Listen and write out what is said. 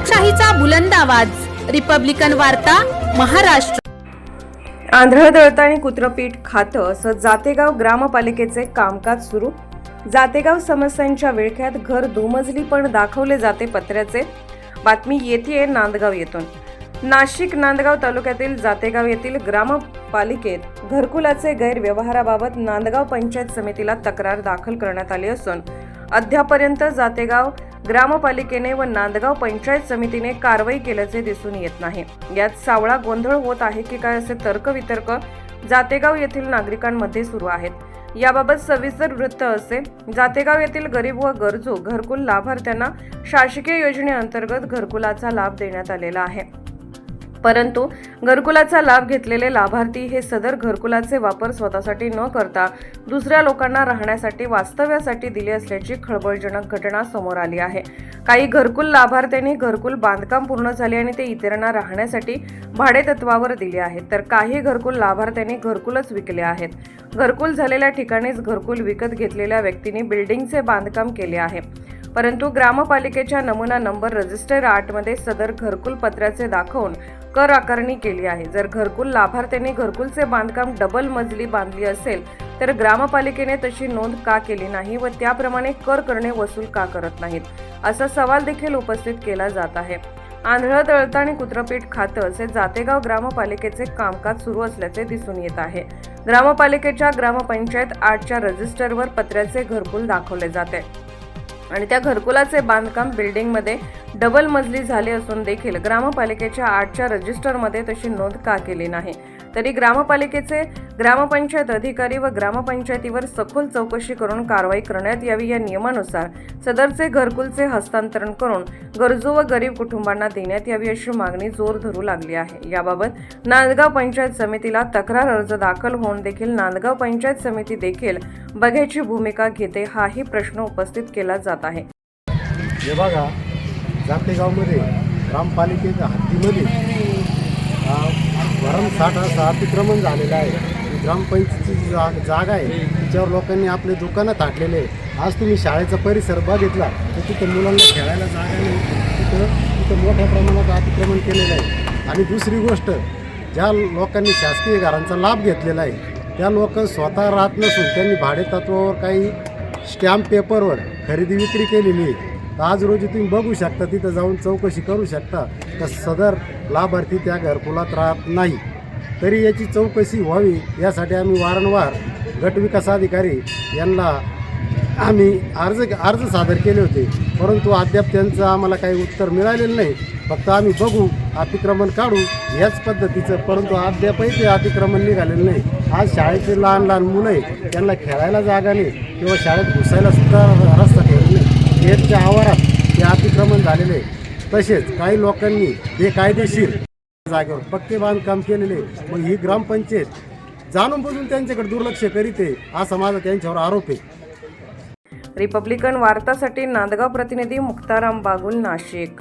लोकशाहीचा बुलंद आवाज, रिपब्लिकन वार्ता, महाराष्ट्र. आंधळ दळतानी कुत्रपीठ खातं असं जातेगाव ग्रामपालिकेचे कामकाज सुरू. जातेगाव समस्यांच्या विळख्यात घर दुमजली पण दाखवले जाते पत्र्याचे. बातमी येते नांदगाव येथून. नाशिक नांदगाव तालुक्यातील जातेगाव येथील ग्रामपालिकेत घरकुलाचे गैरव्यवहाराबाबत नांदगाव पंचायत समितीला तक्रार दाखल करण्यात आली असून अद्यापर्यंत जातेगाव ग्रामपालिकेने व नांदगाव पंचायत समितीने कारवाई केल्याचे दिसून येत नाही. यात सावळा गोंधळ होत आहे की काय असे तर्कवितर्क जातेगाव येथील नागरिकांमध्ये सुरू आहेत. याबाबत सविस्तर वृत्त असे. जातेगाव येथील गरीब व गरजू घरकुल लाभार्थ्यांना शासकीय योजनेअंतर्गत घरकुलाचा लाभ देण्यात आलेला आहे. परंतु घरकुलाचा लाभ घेतलेले लाभार्थी हे सदर घरकुलाचे वापर स्वतःसाठी न करता दुसऱ्या लोकांना राहण्यासाठी वास्तव्यासाठी दिले असल्याची खळबळजनक घटना समोर आली आहे. काही घरकुल लाभार्थ्यांनी घरकुल बांधकाम पूर्ण झाले आणि ते इतरांना राहण्यासाठी भाडेतत्वावर दिले आहेत, तर काही घरकुल लाभार्थ्यांनी घरकुलच विकले आहेत. घरकुल झालेल्या ठिकाणीच घरकुल विकत घेतलेल्या व्यक्तींनी बिल्डिंगचे बांधकाम केले आहे. परंतु ग्रामपालिकेच्या नमुना नंबर रजिस्टर 8 मध्ये सदर घरकुल पत्र्याचे दाखवून कर आकारणी केली आहे. जर घरकुल लाभार्थ्यांनी घरकुलचे बांधकाम डबल मजली बांधली असेल तर ग्रामपालिकेने तशी नोंद का केली नाही व त्याप्रमाणे कर करणे वसूल का करत नाहीत, असा सवाल देखील उपस्थित केला जात आहे. आंधळ दळतानी कुत्रपीठ खातं असे जातेगाव ग्रामपालिकेचे कामकाज सुरू असल्याचे दिसून येत आहे. ग्रामपालिकेच्या ग्रामपंचायत 8च्या रजिस्टरवर पत्र्याचे घरकुल दाखवले जाते आणि त्या घरकुलाचे बांधकाम बिल्डिंगमध्ये डबल मजली झाले असून देखील ग्रामपालिकेच्या 8च्या रजिस्टरमध्ये तशी नोंद का केली नाही. तरी ग्रामपालिकेचे ग्रामपंचायत अधिकारी व ग्रामपंचायतीवर सखोल चौकशी करून कारवाई करण्यात यावी. या नियमानुसार सदरचे घरकुलचे हस्तांतरण करून गरजू व गरीब कुटुंबांना देण्यात यावी अशी मागणी जोर धरू लागली आहे. याबाबत नांदगाव पंचायत समितीला तक्रार अर्ज दाखल होऊन देखील नांदगाव पंचायत समिती देखील बघ्याची भूमिका घेते, हाही प्रश्न उपस्थित केला जात आहे. हे बघा, जातेगावमध्ये ग्रामपालिकेच्या हद्दीमध्ये भरमसाठ असं अतिक्रमण झालेलं आहे. ग्रामपंचायतीची जागा आहे, तिच्यावर लोकांनी आपले दुकानं थाटलेले आहे. आज तुम्ही शाळेचा परिसर बघितला तर तिथं मुलांना खेळायला जागा नाही, तिथं मोठ्या प्रमाणात अतिक्रमण केलेलं आहे. आणि दुसरी गोष्ट, ज्या लोकांनी शासकीय घरांचा लाभ घेतलेला आहे त्या लोक स्वतः राहत नसून त्यांनी भाडेतत्वावर काही स्टॅम्प पेपरवर खरेदी विक्री केलेली आहे. तर आज रोजी तुम्ही बघू शकता, तिथं जाऊन चौकशी करू शकता तर सदर लाभार्थी त्या घरकुलात राहत नाही. तरी याची चौकशी व्हावी यासाठी आम्ही वारंवार गटविकास अधिकारी यांना आम्ही अर्ज सादर केले होते, परंतु अद्याप त्यांचं आम्हाला काही उत्तर मिळालेलं नाही. फक्त आम्ही बघू, अतिक्रमण काढू याच पद्धतीचं, परंतु अद्यापही ते अतिक्रमण निघालेलं नाही. आज शाळेचे लहान लहान मुलं आहे, त्यांना खेळायला जागा नाही किंवा शाळेत घुसायला सुद्धा रस्ता ठेवला नाही. गेटच्या आवारात ते अतिक्रमण झालेले आहे. तसेच काही लोकांनी बेकायदेशीर जागेवर पक्के बांधकाम केलेले. मग ही ग्रामपंचायत जाणून बुजून त्यांच्याकडे दुर्लक्ष करीते असा माझा त्यांच्यावर आरोप आहे. रिपब्लिकन वार्तासाठी नांदगाव प्रतिनिधी मुक्ताराम बागुल, नाशिक.